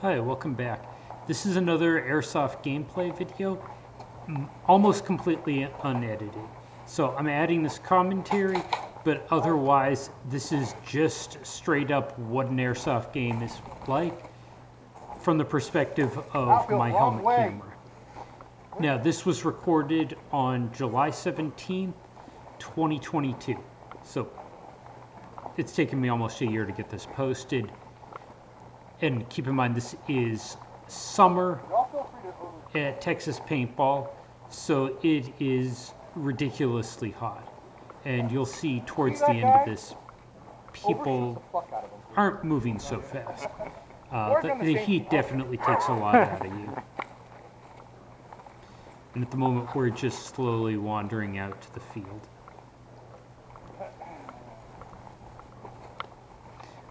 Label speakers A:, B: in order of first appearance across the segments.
A: Hi, welcome back. This is another Airsoft gameplay video, almost completely unedited. So I'm adding this commentary, but otherwise this is just straight up what an Airsoft game is like from the perspective of my helmet camera. Now this was recorded on July 17th, 2022. So it's taken me almost a year to get this posted. And keep in mind, this is summer at Texas Paintball, so it is ridiculously hot. And you'll see towards the end of this, people aren't moving so fast. The heat definitely takes a lot out of you. And at the moment, we're just slowly wandering out to the field.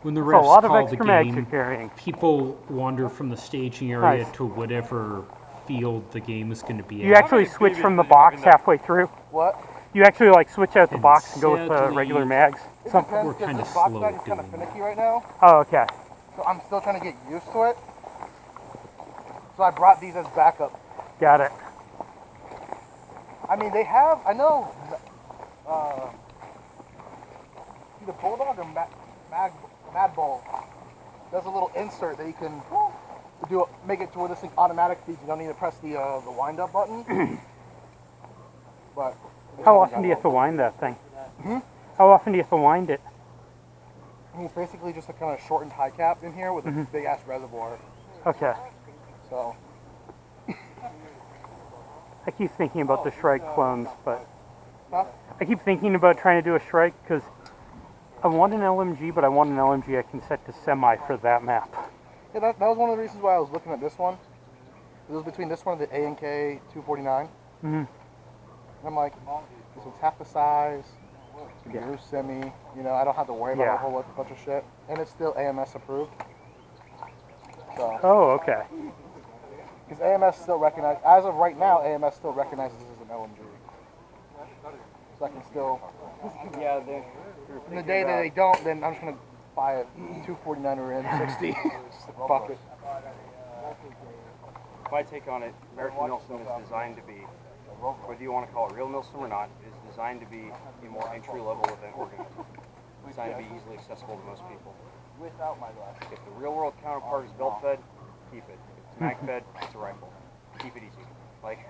A: When the refs call the game, people wander from the staging area to whatever field the game is going to be at.
B: You actually switch from the box halfway through?
C: What?
B: You actually like switch out the box and go with the regular mags?
A: We're kind of slow at doing
C: kind of finicky right now.
B: Oh, okay.
C: So I'm still trying to get used to it. So I brought these as backup.
B: Got it.
C: I mean, they have, I know, either Bulldog or Paintball does a little insert that you can make it to where this thing automatic feeds. You don't need to press the wind up button. But
B: how often do you have to wind that thing? How often do you have to wind it?
C: I mean, it's basically just a kind of shortened high cap in here with a big ass reservoir.
B: Okay.
C: So
B: I keep thinking about the Shrike clones, but
C: huh?
B: I keep thinking about trying to do a Shrike because I want an LMG, but I want an LMG I can set to semi for that map.
C: Yeah, that was one of the reasons why I was looking at this one. It was between this one and the A&K 249. And I'm like, this one's half the size. It's gonna be loose semi. You know, I don't have to worry about a whole bunch of shit, and it's still AMS approved. So.
B: Oh, okay.
C: Because AMS still recognizes, as of right now, AMS still recognizes this as an LMG. So I can still.
D: Yeah,
C: in the day that they don't, then I'm just gonna buy a 249 or M60. Fuck it.
D: My take on it, American Milsim is designed to be, whether you want to call it real Milsim or not, is designed to be a more entry-level event organism. Designed to be easily accessible to most people. If the real-world counterpart is belt-fed, keep it. If it's mag-fed, it's a rifle. Keep it easy. Like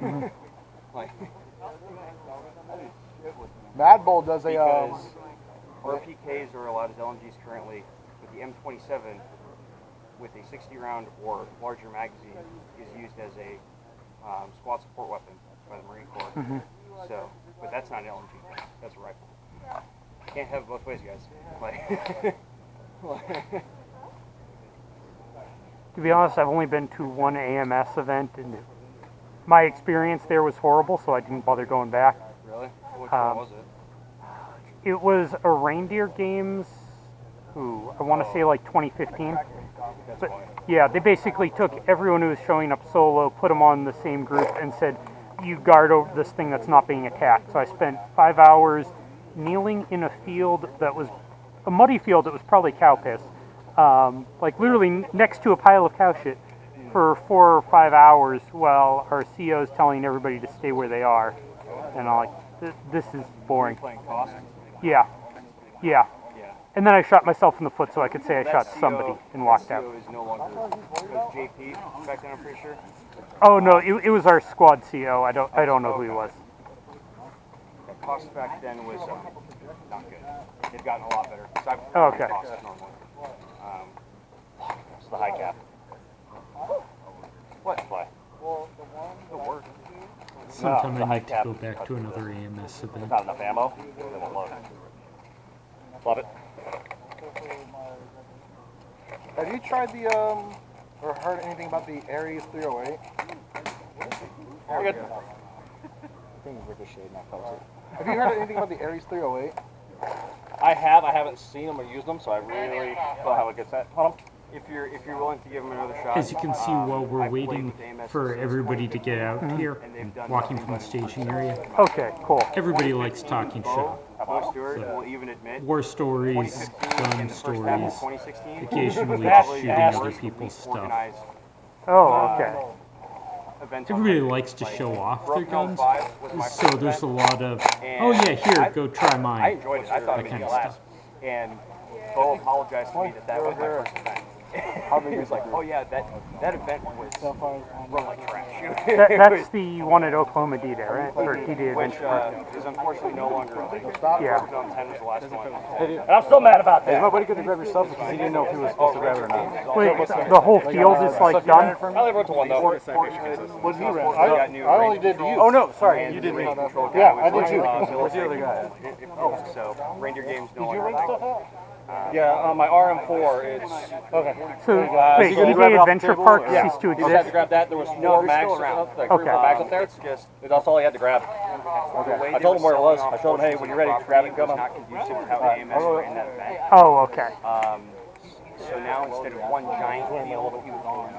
C: Paintball does a
D: because RPKs are allowed as LMGs currently, with the M27 with a 60-round or larger magazine is used as a squad support weapon by the Marine Corps. So, but that's not an LMG. That's a rifle. Can't have it both ways, guys.
B: To be honest, I've only been to one AMS event, and my experience there was horrible, so I didn't bother going back.
D: Really? Which one was it?
B: It was a Reindeer Games, I want to say like 2015. But yeah, they basically took everyone who was showing up solo, put them on the same group, and said, you guard over this thing that's not being attacked. So I spent 5 hours kneeling in a field that was a muddy field that was probably cow piss, like literally next to a pile of cow shit for 4 or 5 hours while our CO is telling everybody to stay where they are. And I'm like, this is boring.
D: Playing cost?
B: Yeah. And then I shot myself in the foot so I could say I shot somebody and walked out.
D: CO is no longer, it was JP back then, I'm pretty sure.
B: Oh no, it was our squad CO. I don't know who he was.
D: The cost back then was not good. They've gotten a lot better. So I've
B: okay.
D: cost normally. It's the high cap. What play? The work.
A: Sometime I need to go back to another AMS event.
E: Not enough ammo, they won't load. Love it.
C: Have you tried the or heard anything about the Ares 308?
E: We're good.
C: I think it's ricocheted, not felt it. Have you heard anything about the Ares 308?
E: I haven't seen them or used them, so I really don't have a good set on them.
D: if you're willing to give them another shot.
A: As you can see, while we're
D: I've played
A: waiting
D: with AMS
A: for
D: since
A: everybody to get out here,
D: and they've done
A: walking
D: nothing
A: from the
D: but
A: staging area,
B: Okay, cool.
A: everybody likes talking shop.
D: Bo Stewart will even admit
A: War stories,
D: 2015
A: gun
D: and the first half of
A: stories,
D: 2016
A: occasionally
D: probably
A: shooting
D: the
A: other
D: worst,
A: people's
D: least
A: stuff.
D: organized
B: Oh, okay.
D: event on
A: Everybody
D: record.
A: likes to
D: Like,
A: show off their
D: Broken
A: guns,
D: 05 was my
A: so
D: first
A: there's a
D: event,
A: lot of,
D: and
A: oh yeah, here,
D: I-
A: go try
D: I
A: mine.
D: enjoyed it. I thought it was
A: kind
D: a
A: of
D: blast.
A: stuff.
D: And Bo apologized to me that was my first event. He was like, "Oh yeah, that event was run like trash."
B: That's the one at Oklahoma D-Day, right? Or D-Day
D: Which
B: Adventure.
D: is unfortunately no longer a thing.
B: Yeah.
D: 2010 was the last one.
E: And I'm still mad about that. Nobody could grab your stuff because he didn't know if he was supposed to grab it or not.
B: Wait, the whole field is like done?
E: I only wrote to one though.
C: What did you rent?
D: got new
C: I only did to you.
E: Oh no, sorry,
D: And
E: you did me.
D: the control guy
C: Yeah,
D: was
C: I did
D: like,
C: you.
E: Where's the other guy?
D: So Reindeer Games no
C: Did you
D: longer
C: rent
D: a thing.
C: stuff out?
E: Yeah, my RM4. It's
C: Okay.
B: So, wait,
E: you gonna grab
B: D-Day
E: it off the
B: Adventure
E: table,
B: Park
E: or- Yeah.
B: ceased to
E: You just had to
B: exist?
E: grab that. There was
D: No,
E: four
D: they're
E: mags,
D: still around.
E: like
B: Okay.
E: 4 mags up there.
D: It's just
E: That's all he had to grab.
D: the way
E: I
D: they
E: told him where it
D: were
E: was.
D: selling
E: I showed him, hey, when you're ready,
D: off
E: grab it,
D: property
E: come
D: was
E: on.
D: not conducive to how AMS ran that event.
B: Oh, okay.
D: So now instead of one giant field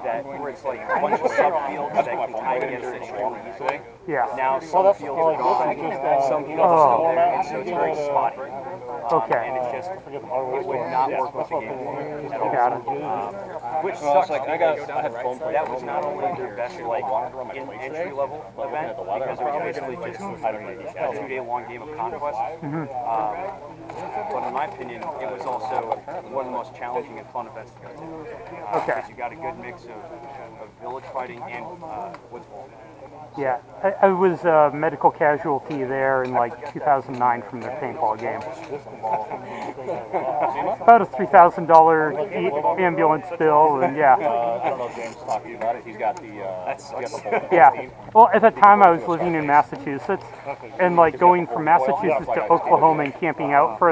D: that where it's like a bunch of subfields that can tie together extremely easily,
B: Yeah.
D: now some fields are gone, some fields are still there, and so it's very spotty.
B: Okay.
D: And it's just, it would not work with the game at all.
B: Got it.
D: Which
E: Well,
D: sucks,
E: it's like,
D: because
E: I had phone
D: that was not only their best like entry level event, because it was basically just a 2-day-long game of conquest. But in my opinion, it was also one of the most challenging and fun events to go to.
B: Okay.
D: Because you got a good mix of village fighting and woods ball.
B: Yeah. I was a medical casualty there in like 2009 from the paintball game. About a $3,000 ambulance bill, and yeah.
E: I don't know if James talked to you about it. He's got the,
B: Yeah. Well, at the time I was living in Massachusetts, and like going from Massachusetts to Oklahoma and camping out for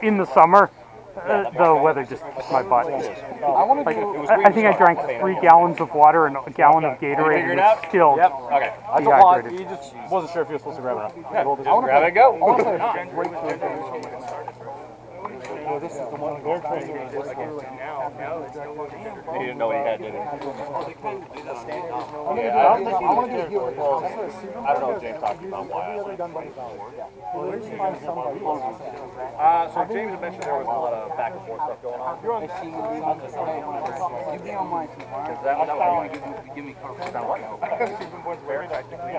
B: in the summer, the weather just kissed my butt.
C: I want to
B: Like,
C: do.
B: I think I drank 3 gallons of water and a gallon of Gatorade, and was still
E: Okay. I told
B: dehydrated.
E: he just wasn't sure if he was supposed to grab it or not.
C: I want to
E: Grab it and go.
C: I want to play a great this is the one they're training.
E: He didn't know what he had, did he?
C: I want to do a heel with balls.
E: I don't know if James talked to you about why.
C: Where'd you find somebody?
E: So James had mentioned there was a lot of back and forth stuff going on.
C: You be on my team, all right?
E: That was
C: Give me cover.
E: very technically.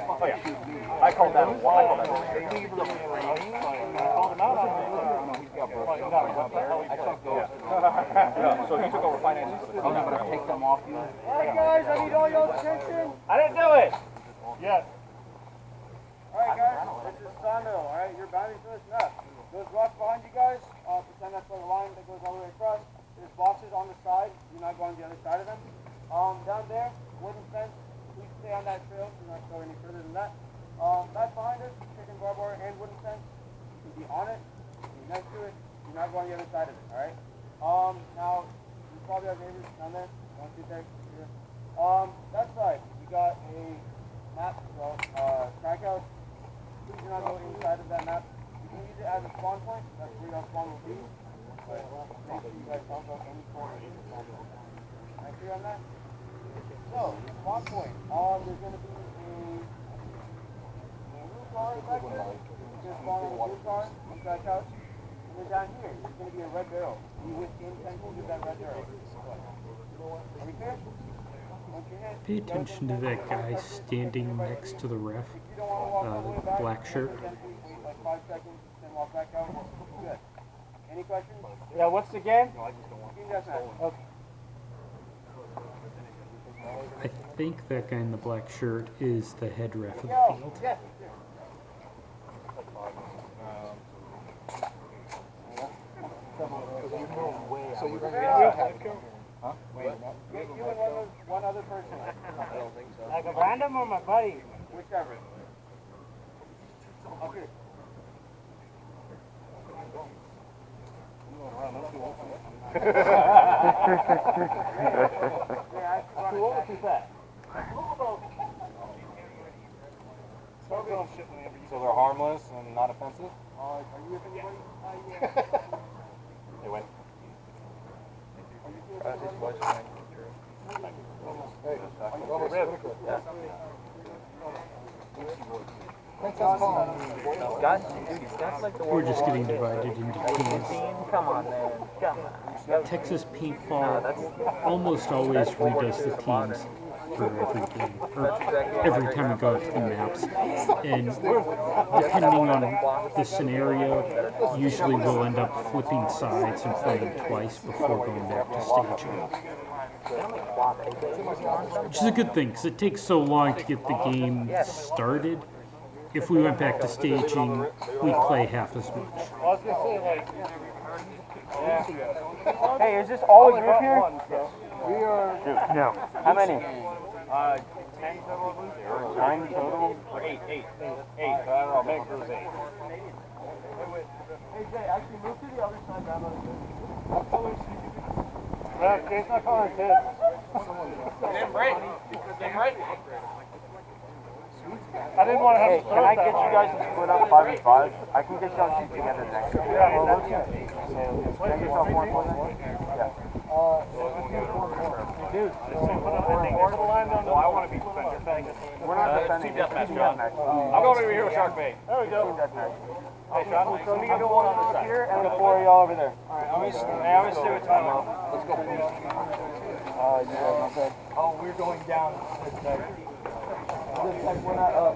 E: Oh yeah. I called that one. I called that. So he took over finances for the company.
C: Take them off you.
F: Hey guys, I need all your attention.
E: I didn't do it.
C: Yeah.
F: Alright guys, this is Sawmill, alright? You're bounding to this map. Those rocks behind you guys, pretend that's like a line that goes all the way across. There's boxes on the side, you're not going to the other side of them. Down there, wooden fence, please stay on that trail, so you're not going any further than that. Back behind us, chicken barbed wire and wooden fence. You can be on it, be next to it, you're not going the other side of it, alright? Now, you probably have neighbors down there, don't you there? Here. That side, you got a map, well, strikeout. Please do not go inside of that map. You can use it as a spawn point, that's where your spawn will be. But make sure you guys don't go any corners of the spawn point. Am I clear on that? So, spawn point. There's going to be a blue car back there. You're going to spawn on the blue car on strikeout. And then down here, there's going to be a red barrel. You within 10 feet of that red barrel. Are we clear? Once you hit,
A: Pay attention to that guy standing next to the ref,
F: you don't want to walk all the way back.
A: black shirt.
F: 10 feet, wait like 5 seconds, then walk back out. Good. Any questions?
E: Yeah, what's the game?
F: Team deathmatch.
A: I think that guy in the black shirt is the head ref of the
F: Go.
A: field.
F: Yes.
C: So you bring it
F: Huh? Get you and one other person.
C: I don't think so.
F: Like a random or my buddy? Whichever. Okay.
C: Too old or too fat?
E: So they're harmless and not offensive?
F: Are you with anybody?
E: They win.
C: Hey, almost critical. Princess Palm.
E: That's like the
A: We're just getting divided into teams.
E: Come on, man. Come on.
A: Texas Paintball almost always redoes the teams for every game, or every time we go out to the maps. And depending on the scenario, usually we'll end up flipping sides and playing twice before going back to staging. Which is a good thing, because it takes so long to get the game started. If we went back to staging, we'd play half as much.
F: I was gonna say, like, yeah.
E: Hey, is this all the group here?
C: We are.
B: No.
E: How many?
F: 10 total, I believe.
E: 9 total?
F: Or 8. I don't know, maybe it was 8.
C: Hey Jay, actually move to the other side down on
F: Well, Jay's not calling it kids. I didn't want to have
E: Hey,
F: to
E: can I get you guys to split up 5 and 5? I can get y'all two together next time.
F: Yeah, well,
E: Can I get y'all 4 and 4 then? Yeah.
F: dude, more to the line down.
D: Well, I want to be defender.
E: We're not defending.
D: Team deathmatch,
E: Team
D: John.
E: deathmatch.
D: I'm going over here with Shark Bait.
F: There we go.
E: Team deathmatch.
F: Hey, Sean,
E: So we can go 1 on this here and 4 of y'all over there.
F: I'm gonna see what time.
C: Let's go.
E: You guys okay?
C: Oh, we're going down.
E: We're not up.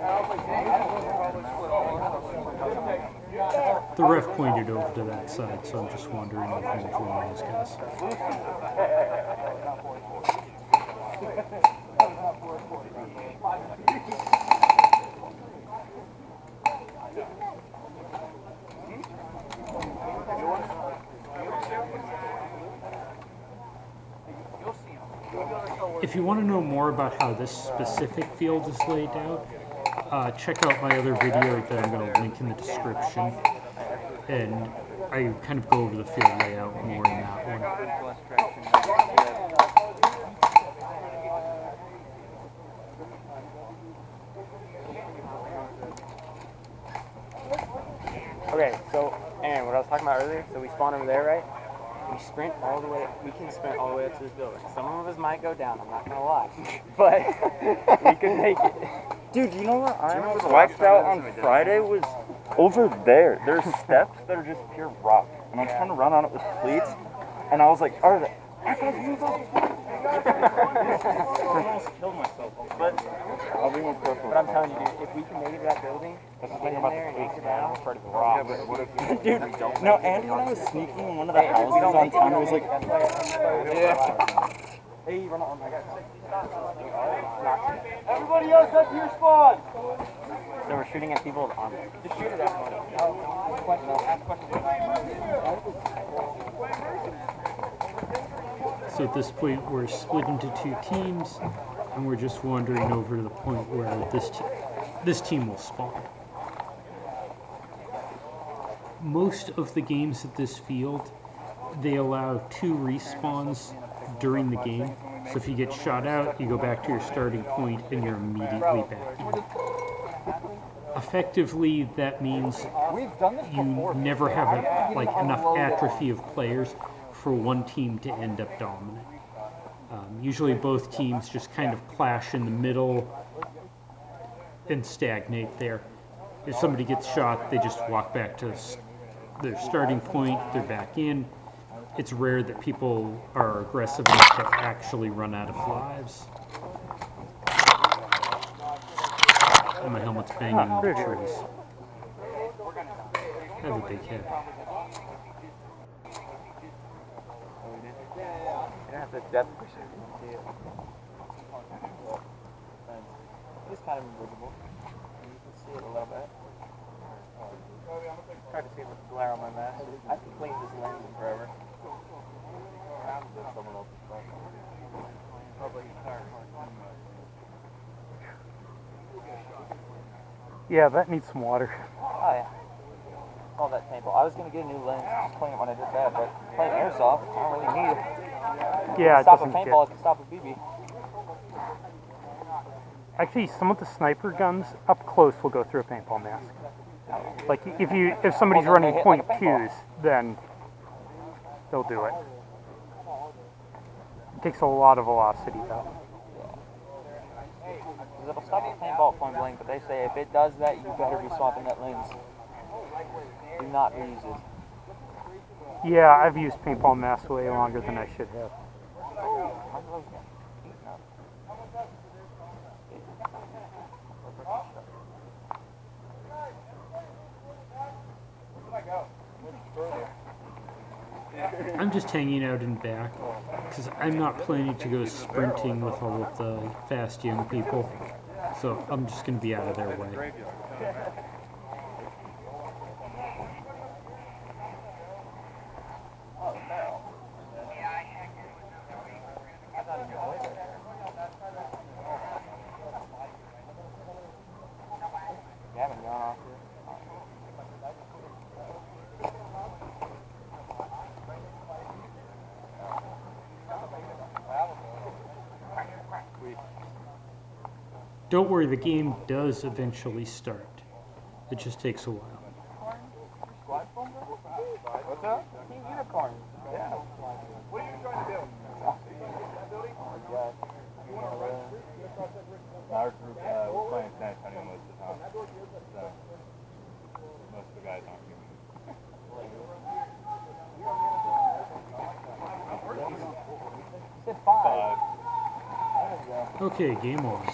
A: The ref pointed over to that side, so I'm just wondering if I'm joining those guys. If you want to know more about how this specific field is laid out, check out my other video that I'm going to link in the description. And I kind of go over the field layout more in that one.
E: Okay, so anyway, what I was talking about earlier, so we spawn over there, right? We sprint all the way, we can sprint all the way up to this building. Some of us might go down, I'm not gonna lie. But we could make it.
G: Dude, you know what I was waxed out on Friday was over there. There's steps that are just pure rock. And I was trying to run on it with cleats. And I was like, are they? I almost killed myself. But I'll be more careful.
E: But I'm telling you, dude, if we can make it to that building,
G: That's the
E: get
G: thing
E: in
G: about
E: there
G: the
E: and
G: cleats,
E: take it
G: man.
E: down.
G: I'm afraid of the rock. Dude, no, Andy, when I was sneaking in one of the houses on town, it was like,
E: Hey, run on, I got
F: Everybody else up to your spawn.
E: So we're shooting at people with armor.
F: Just shoot it at one. Ask questions.
A: So at this point, we're split into 2 teams, and we're just wandering over to the point where this team will spawn. Most of the games at this field, they allow 2 respawns during the game. So if you get shot out, you go back to your starting point and you're immediately back in. Effectively, that means you never have enough atrophy of players for one team to end up dominant. Usually both teams just kind of clash in the middle and stagnate there. If somebody gets shot, they just walk back to their starting point, they're back in. It's rare that people are aggressive enough to actually run out of lives. And my helmet's banging into the trees. I have a big head.
E: You don't have to depth perception to see it. It's kind of invisible. You can see it a little bit. Hard to see with the glare on my mask. I have to clean this lens in forever.
B: Yeah, that needs some water.
E: Oh yeah. All that paintball. I was gonna get a new lens, just clean it when I did that, but playing airsoft, I don't really need it.
B: Yeah, it
E: Stop a
B: doesn't
E: paintball,
B: get...
E: it can stop a BB.
B: Actually, some of the sniper guns up close will go through a paintball mask. Like if somebody's
E: Well, then
B: running
E: they hit like a
B: .2s, then they'll do it. It takes a lot of velocity though.
E: Because it'll stop the paintball at point blank, but they say if it does that, you better be swapping that lens. Do not reuse it.
B: Yeah, I've used paintball masks way longer than I should have.
A: I'm just hanging out in back because I'm not planning to go sprinting with all of the fast young people. So I'm just going to be out of their way.
E: Gavin gone off here.
A: Don't worry, the game does eventually start. It just takes a while.
E: What's up? Team Unicorn. Yeah.
F: What are you trying to do?
G: Our group, we're playing San Antonio most of the time. So, most of the guys aren't here.
E: You said 5.
A: Okay, game on.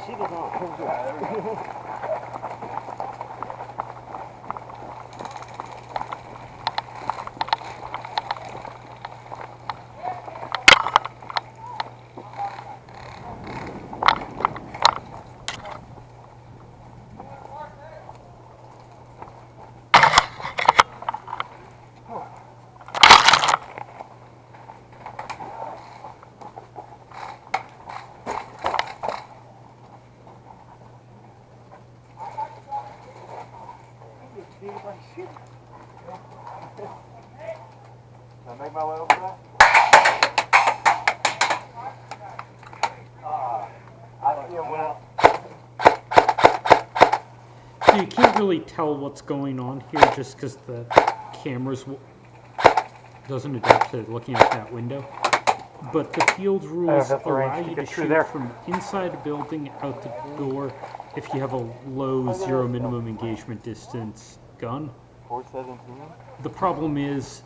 G: Can I make my way over there? I feel well.
A: So you can't really tell what's going on here just because the camera's doesn't adapt to looking out that window. But the field rules
B: have the
A: allow
B: range to
A: you to
B: get through
A: shoot
B: there.
A: from inside a building out the door if you have a low zero minimum engagement distance gun.
G: 417.
A: The problem is,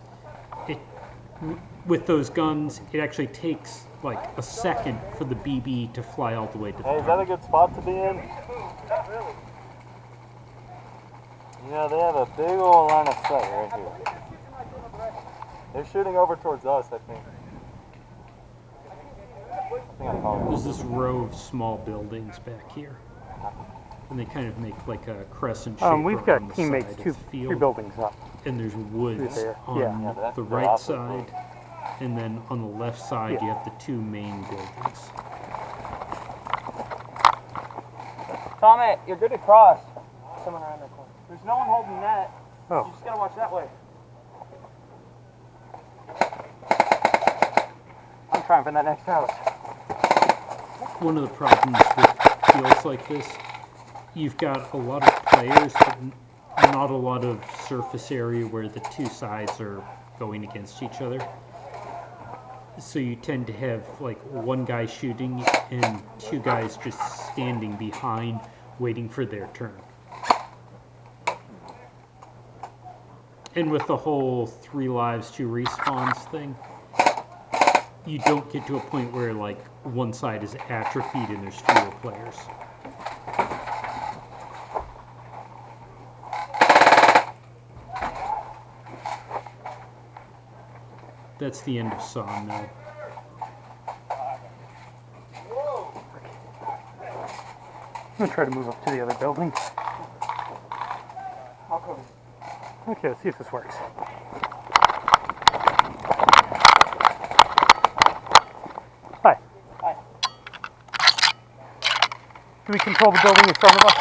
A: with those guns, it actually takes like a second for the BB to fly all the way to the
G: Hey, is that a
A: ground.
G: good spot to be in? You know, they have a big old line of sight right here. They're shooting over towards us, I think.
A: There's this row of small buildings back here, and they kind of make like a crescent shape
B: We've
A: around
B: got
A: the
B: teammates
A: side of
B: two,
A: the
B: three
A: field.
B: buildings up.
A: And there's woods
B: there,
A: on
B: yeah.
G: Yeah,
A: the
G: they're
A: right
G: also
A: side, and then on the left side
B: Yeah.
A: you have the two main buildings.
E: Tommy, you're good to cross. Someone around that corner. There's no one holding that.
B: Oh.
E: You just gotta watch that way. I'm trying for that next house.
A: One of the problems with fields like this, you've got a lot of players, but not a lot of surface area where the two sides are going against each other. So you tend to have like one guy shooting and two guys just standing behind waiting for their turn. And with the whole 3 lives, 2 respawns thing, you don't get to a point where like one side is atrophied and there's fewer players. That's the end of Song now.
B: I'm gonna try to move up to the other building. Okay, let's see if this works. Hi.
E: Hi.
B: Do we control the building in front of us?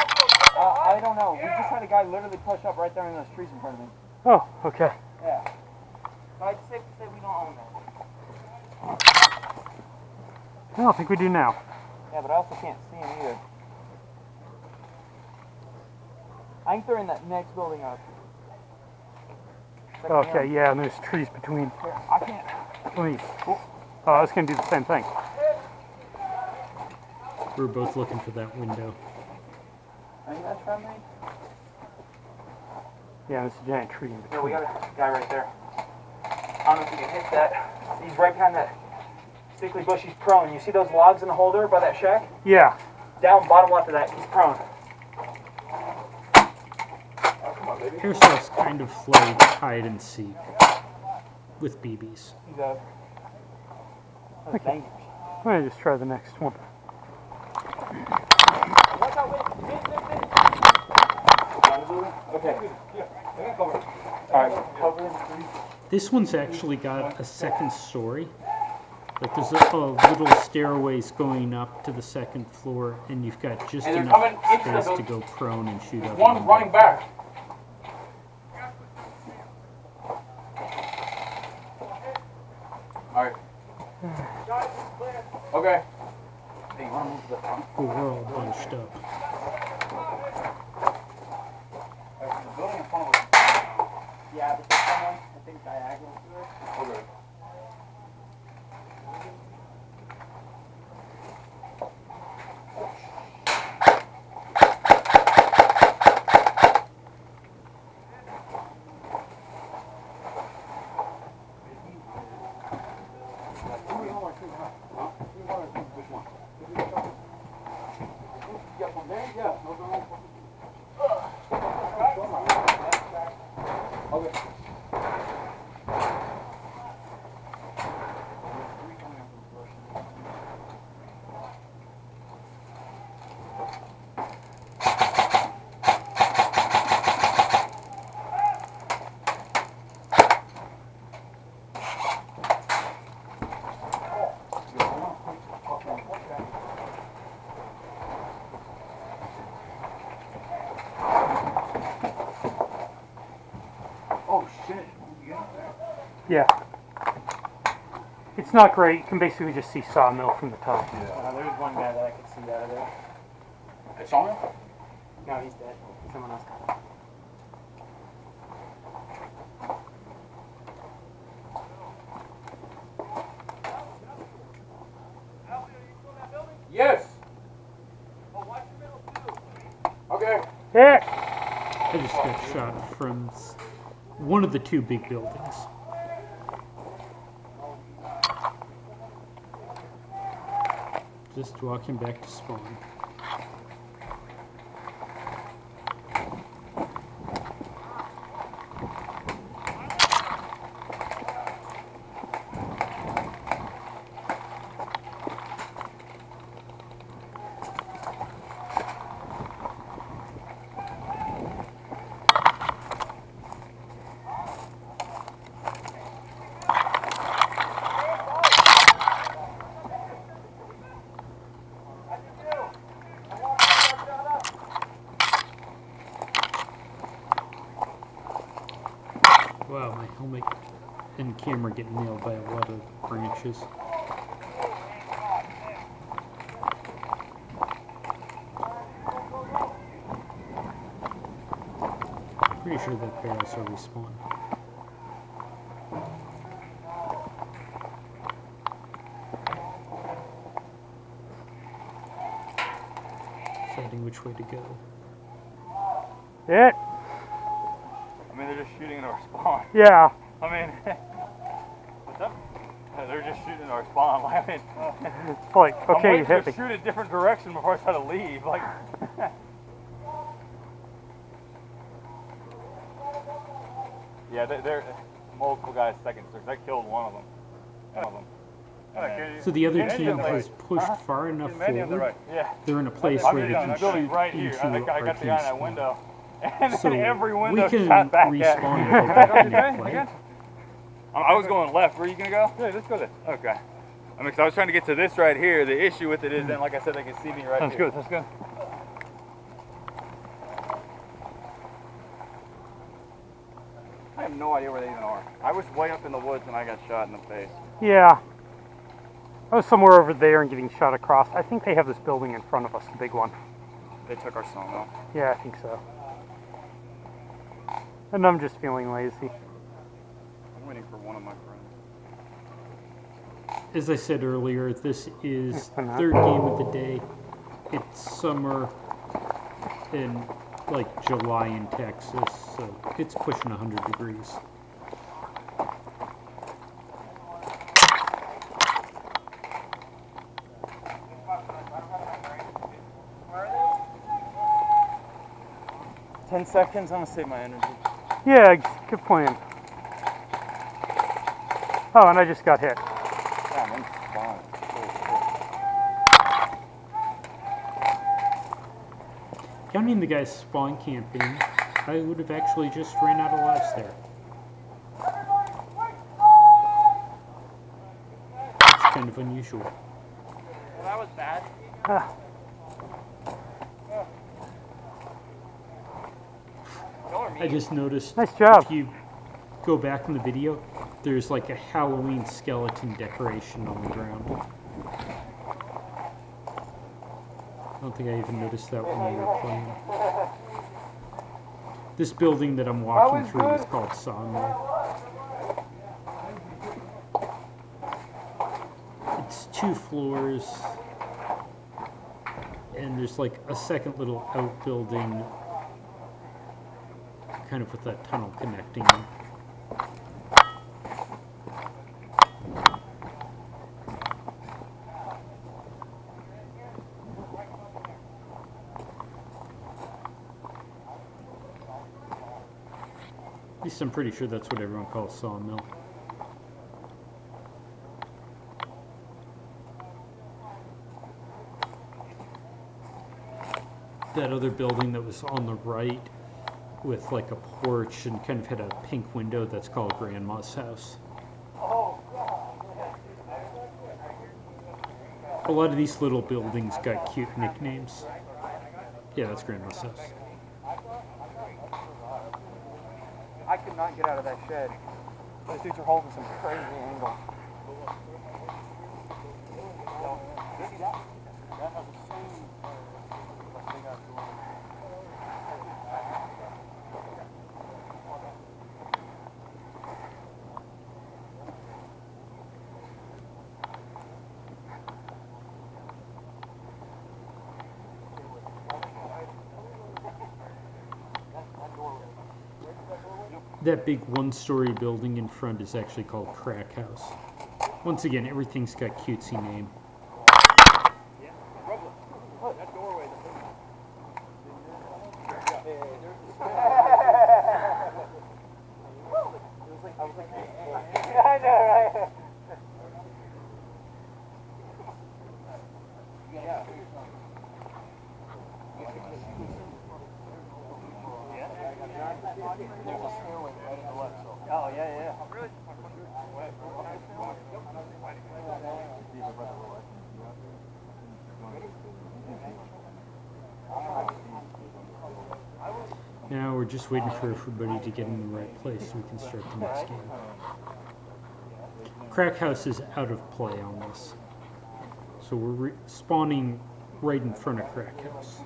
E: I don't know. We just had a guy literally push up right there in those trees in front of me.
B: Oh, okay.
E: Yeah. But I'd say we don't own that.
B: I don't think we do now.
E: Yeah, but I also can't see him either. I think they're in that next building up.
B: Okay, yeah, and there's trees between.
E: Here, I can't.
B: Let me. Oh, I was gonna do the same thing.
A: We were both looking for that window.
E: Are you guys friendly?
B: Yeah, there's a giant tree in
E: Yeah,
B: between.
E: we got a guy right there. I don't know if you can hit that. He's right behind that stickly bush. He's prone. You see those logs in the holder by that shack?
B: Yeah.
E: Down bottom left of that. He's prone.
A: Airsoft's kind of like hide and seek with BBs.
E: He's a... That's dangerous.
B: I'm gonna just try the next one.
E: Watch out, wait. Okay. Alright, cover the tree.
A: This one's actually got a second story. Like there's a little stairways going up to the second floor, and you've got just
F: And they're
A: enough
F: coming into the
A: space to
F: building.
A: go prone and shoot out.
F: One running back. Alright. Okay.
E: Hey, you wanna move to the front?
A: We're all bunched up.
F: The building in front of us.
E: Yeah, but there's someone, I think, diagonal to it.
F: Okay.
B: Yeah. It's not great. You can basically just see sawmill from the top.
E: There's one guy that I could see out of there.
F: It's on him?
E: No, he's dead. Someone else got him.
F: Yes. Okay.
B: Yeah.
A: I just got shot from one of the two big buildings. Just walking back to spawn. Wow, my helmet and camera get nailed by a lot of branches. Pretty sure that barrels are respawn. Deciding which way to go.
B: Yeah.
G: I mean, they're just shooting at our spawn.
B: Yeah.
G: I mean, what's up? They're just shooting at our spawn. I mean,
B: It's like, okay, you
G: I'm
B: hit
G: waiting
B: me.
G: to shoot a different direction before I try to leave. Like, yeah, they're multiple guys second search. I killed one of them. And
A: So the other
G: Many
A: team
G: on the right.
A: has pushed far enough
G: many on the
A: forward.
G: right. Yeah.
A: They're in a place
G: I'm
A: where they
G: in
A: can
G: the building
A: shoot
G: right here.
A: into
G: I think I
A: our
G: got the guy in that
A: team's
G: window. And
A: So
G: then every
A: we
G: window
A: can
G: shot back
A: respawn
G: at
A: and
G: me.
A: go back into
G: Okay,
A: play.
G: okay. I was going left. Where are you going to go? Yeah, let's go there. Okay. I mean, 'cause I was trying to get to this right here. The issue with it is then, like I said, they can see me right here. That's good. I have no idea where they even are. I was way up in the woods and I got shot in the face.
B: Yeah. I was somewhere over there and getting shot across. I think they have this building in front of us, the big one.
G: They took our sawmill.
B: Yeah, I think so. And I'm just feeling lazy.
G: I'm waiting for one of my friends.
A: As I said earlier, this is
B: Why not?
A: third game of the day. it's summer in like July in Texas, so it's pushing 100 degrees.
G: "10 seconds, I'm gonna save my energy."
B: Yeah, good plan. Oh, and I just got hit.
G: Damn, I'm fine.
A: Counting the guys spawn camping, I would have actually just ran out of lives there. It's kind of unusual.
E: Well, that was bad.
B: Ah,
A: I just noticed
B: Nice job.
A: if you go back in the video, there's like a Halloween skeleton decoration on the ground. I don't think I even noticed that when we were playing. This building that I'm walking through is called Sawmill. It's 2 floors, and there's like a second little outbuilding, kind of with a tunnel connecting them. At least I'm pretty sure that's what everyone calls Sawmill. That other building that was on the right with like a porch and kind of had a pink window, that's called Grandma's house. A lot of these little buildings got cute nicknames. Yeah, that's Grandma's house.
E: I could not get out of that shed. Those dudes are holding some crazy angle.
A: That big 1-story building in front is actually called Crack House. Once again, everything's got cutesy name.
E: I know, right? Oh, yeah, yeah.
A: Now we're just waiting for everybody to get in the right place so we can start the next game. Crack House is out of play on this. So we're spawning right in front of Crack House.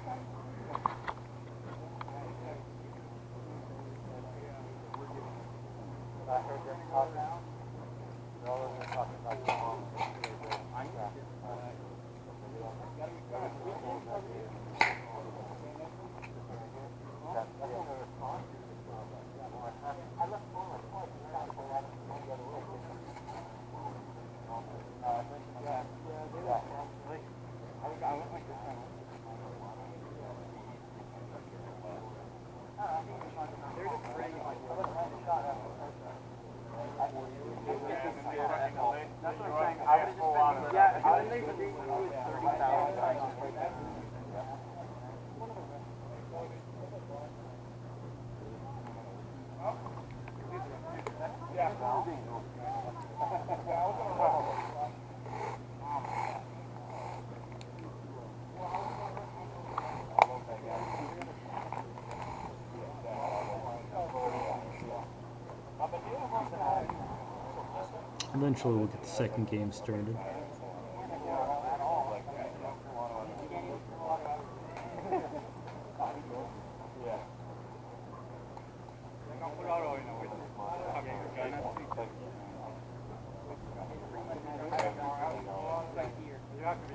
A: Eventually we'll get the second game started.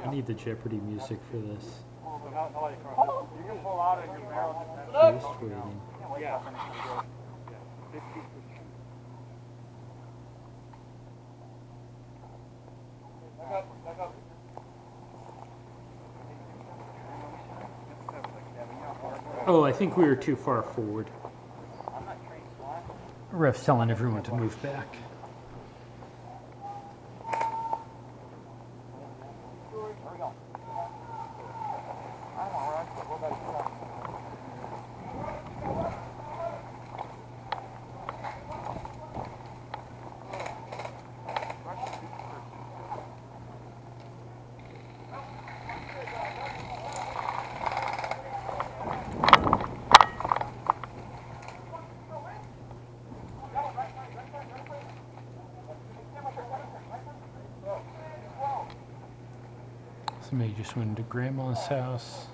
A: I need the Jeopardy music for this.
F: You can pull out of your barrel.
A: Just waiting.
F: Yeah. Back up.
A: Oh, I think we were too far forward. Ref's telling everyone to move back. Somebody just went into Grandma's house.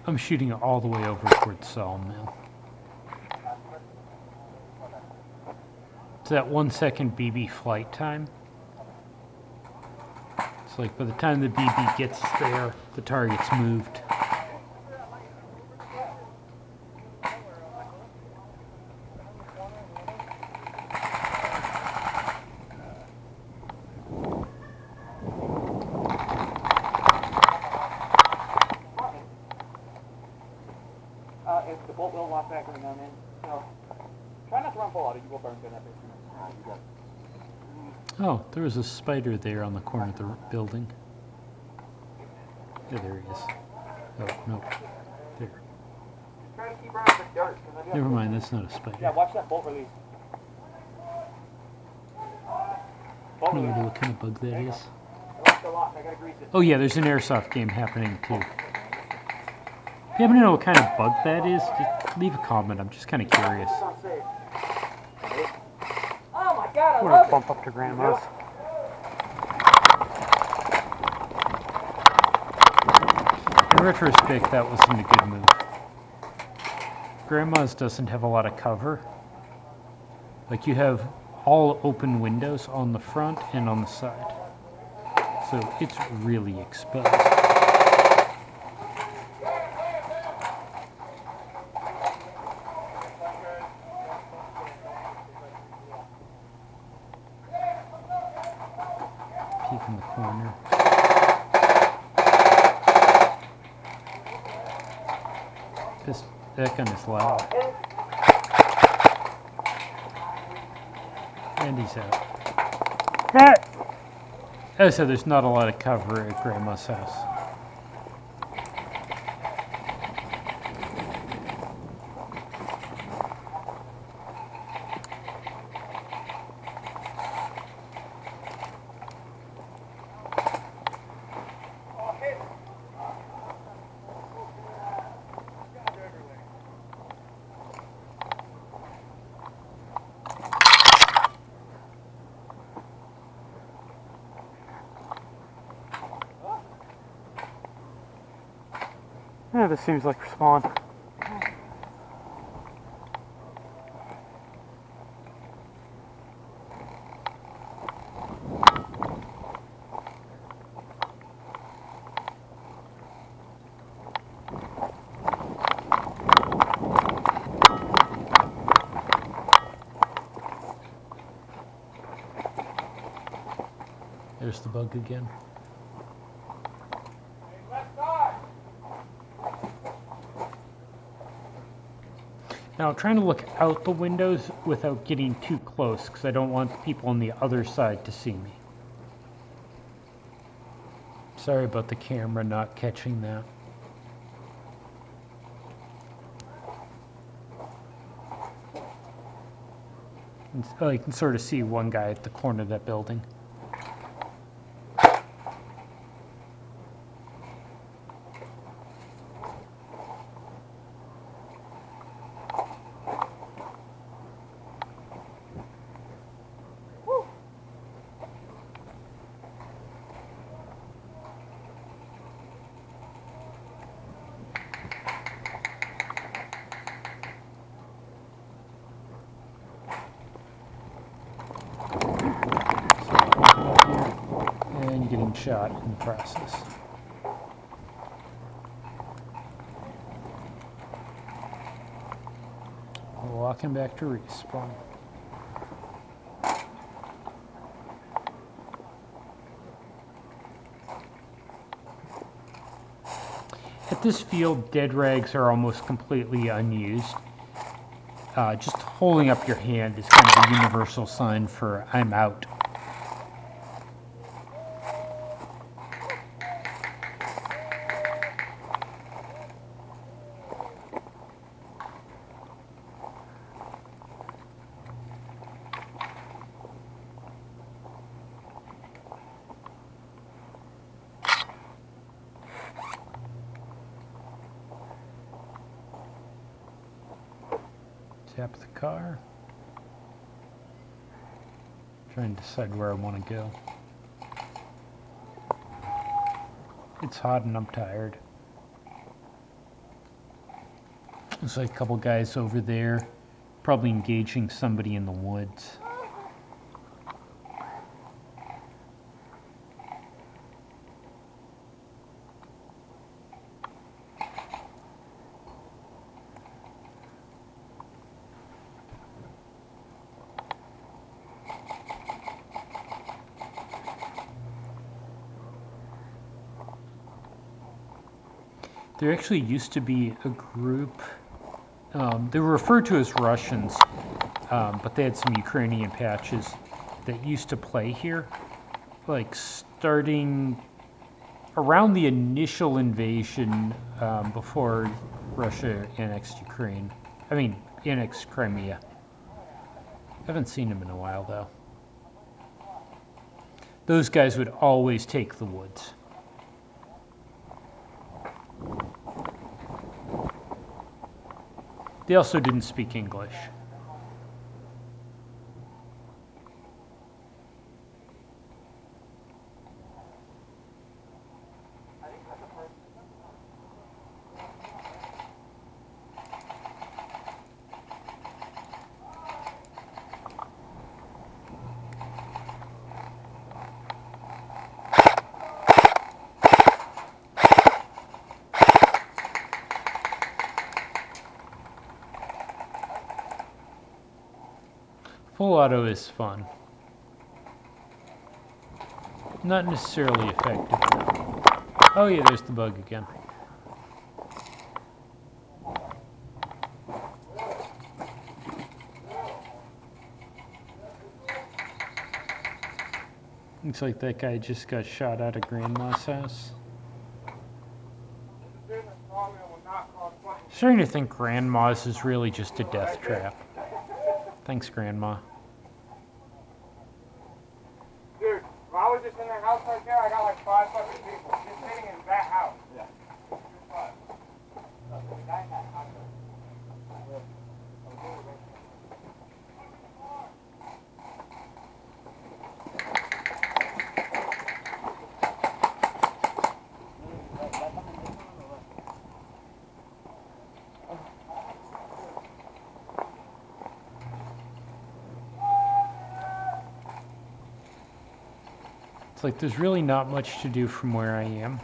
A: I'm shooting all the way over towards Sawmill. It's that 1 second BB flight time. It's like by the time the BB gets there, the target's moved.
E: If the bolt will lock back every now and then, so try not to run full auto. You will burn through that basement.
A: Oh, there was a spider there on the corner of the building. Yeah, there he is. Oh, no. There.
E: Try to keep running the dirt.
A: Never mind, that's not a
E: Yeah,
A: spider.
E: watch that bolt release. Bolt
A: No
E: release.
A: idea what kind of bug that is.
E: I locked the lock. I gotta grease it.
A: Oh yeah, there's an airsoft game happening too. If you happen to know what kind of bug that is, just leave a comment. I'm just kind of curious.
E: Oh my god, I
B: We're
E: love
B: gonna bump up to Grandma's.
A: In retrospect, that wasn't a good move. Grandma's doesn't have a lot of cover. Like you have all open windows on the front and on the side. So it's really exposed. Peek in the corner. That gun is loud. And he's out. Oh, so there's not a lot of cover at Grandma's house.
B: Yeah, this seems like respawn.
A: There's the bug again. Now I'm trying to look out the windows without getting too close because I don't want people on the other side to see me. Sorry about the camera not catching that. And so you can sort of see one guy at the corner of that building. one shot in the process. We're walking back to respawn. At this field, dead rags are almost completely unused. Just holding up your hand is kind of a universal sign for I'm out. Tap the car. Trying to decide where I want to go. It's hot and I'm tired. There's like a couple guys over there, probably engaging somebody in the woods. There actually used to be a group, they were referred to as Russians, but they had some Ukrainian patches that used to play here, like starting around the initial invasion before Russia annexed Ukraine. I mean, annexed Crimea. Haven't seen them in a while, though. Those guys would always take the woods. They also didn't speak English. Full auto is fun. Not necessarily effective. Oh yeah, there's the bug again. Looks like that guy just got shot out of Grandma's house. Starting to think Grandma's is really just a death trap. Thanks, Grandma.
F: Dude, if I was just in that house right there, I got like 5 fucking people just sitting in that house. Yeah.
A: It's like there's really not much to do from where I am.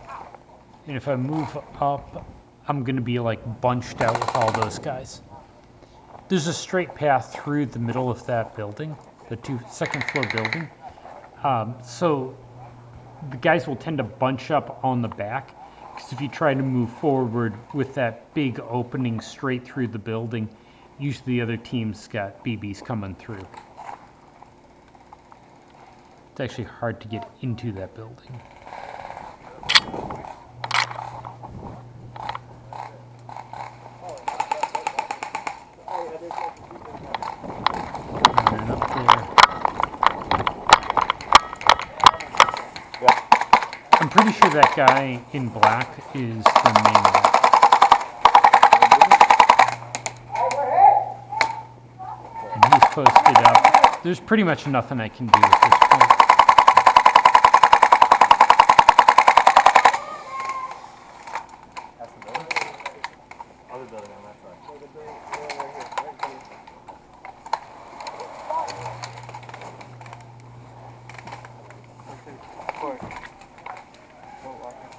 A: And if I move up, I'm going to be like bunched out with all those guys. There's a straight path through the middle of that building, the second floor building. So the guys will tend to bunch up on the back, because if you try to move forward with that big opening straight through the building, usually the other team's got BBs coming through. It's actually hard to get into that building. And up there. I'm pretty sure that guy in black is the main one. And he's posted up. There's pretty much nothing I can do at this point.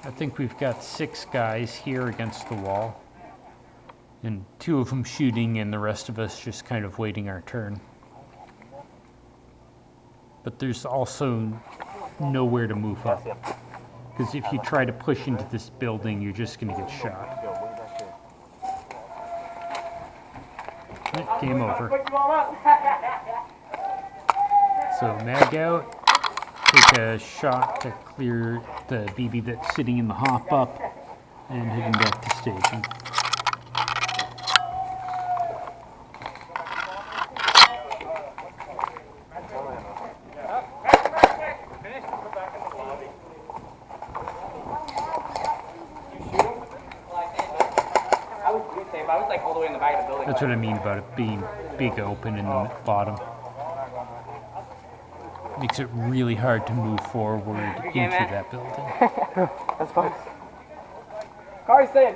A: I think we've got 6 guys here against the wall. And 2 of them shooting and the rest of us just kind of waiting our turn. But there's also nowhere to move up. Because if you try to push into this building, you're just going to get shot. Game over. So mag out. Take a shot to clear the BB that's sitting in the hop up. And heading back to staging. That's what I mean about it being big open in the bottom. Makes it really hard to move forward into that building.
E: That's fine. Car's in.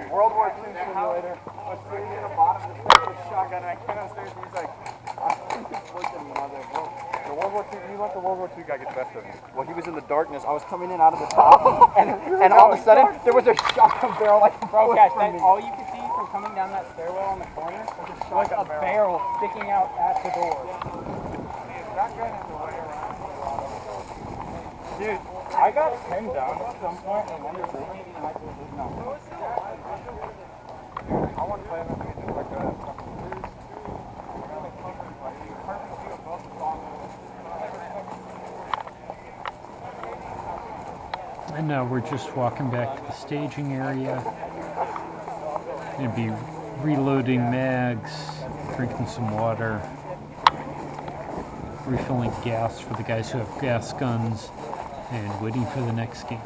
C: World War II simulator. I was sitting in the bottom of the stairs with a shotgun, and I came downstairs, and he's like, he looked at me, and I was like, well, the World War II, you let the World War II guy get the best of me.
E: Well, he was in the darkness. I was coming in out of the top, and all of a sudden, there was a shotgun barrel like
F: Bro,
E: from
F: guys,
E: me.
F: all you could see from coming down that stairwell in the corner was a barrel sticking out at the door.
C: Dude, I got pinned down at some point, and one of the I want to play him like a
A: And now we're just walking back to the staging area. Gonna be reloading mags, drinking some water, refilling gas for the guys who have gas guns, and waiting for the next game.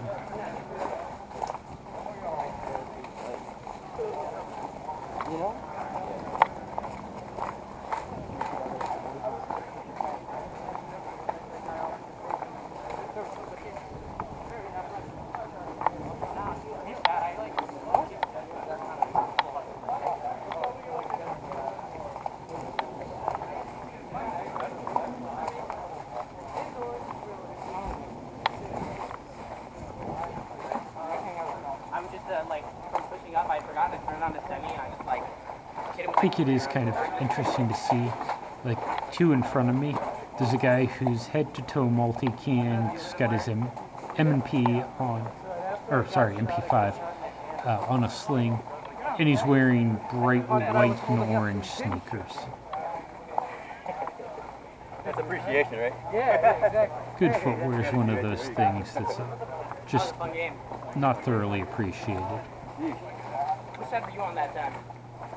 A: I think it is kind of interesting to see, like, 2 in front of me. There's a guy who's head-to-toe multi-can, he's got his M&P on, or sorry, MP5 on a sling, and he's wearing bright white and orange sneakers.
G: That's appreciation, right?
F: Yeah, exactly.
A: Good footwear is one of those things that's just not thoroughly appreciated.
E: Which side were you on that time?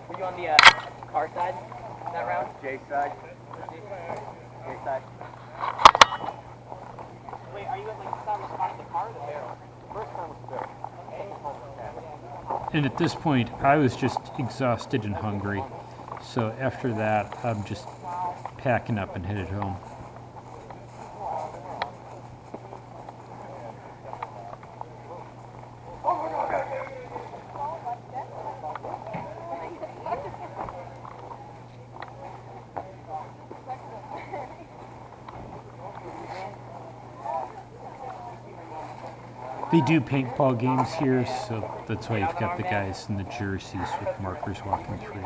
E: Were you on the car side that round?
G: J side.
E: J side. Wait, are you at like the side behind the car or the barrel?
C: first time was the
A: And at this point, I was just exhausted and hungry. So after that, I'm just packing up and headed home. They do paintball games here, so that's why you've got the guys in the jerseys with markers walking through.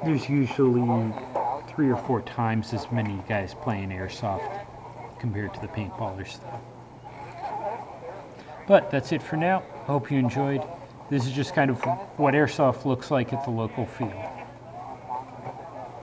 A: There's usually 3 or 4 times as many guys playing airsoft compared to the paintballers, though. But that's it for now. I hope you enjoyed. This is just kind of what airsoft looks like at the local field.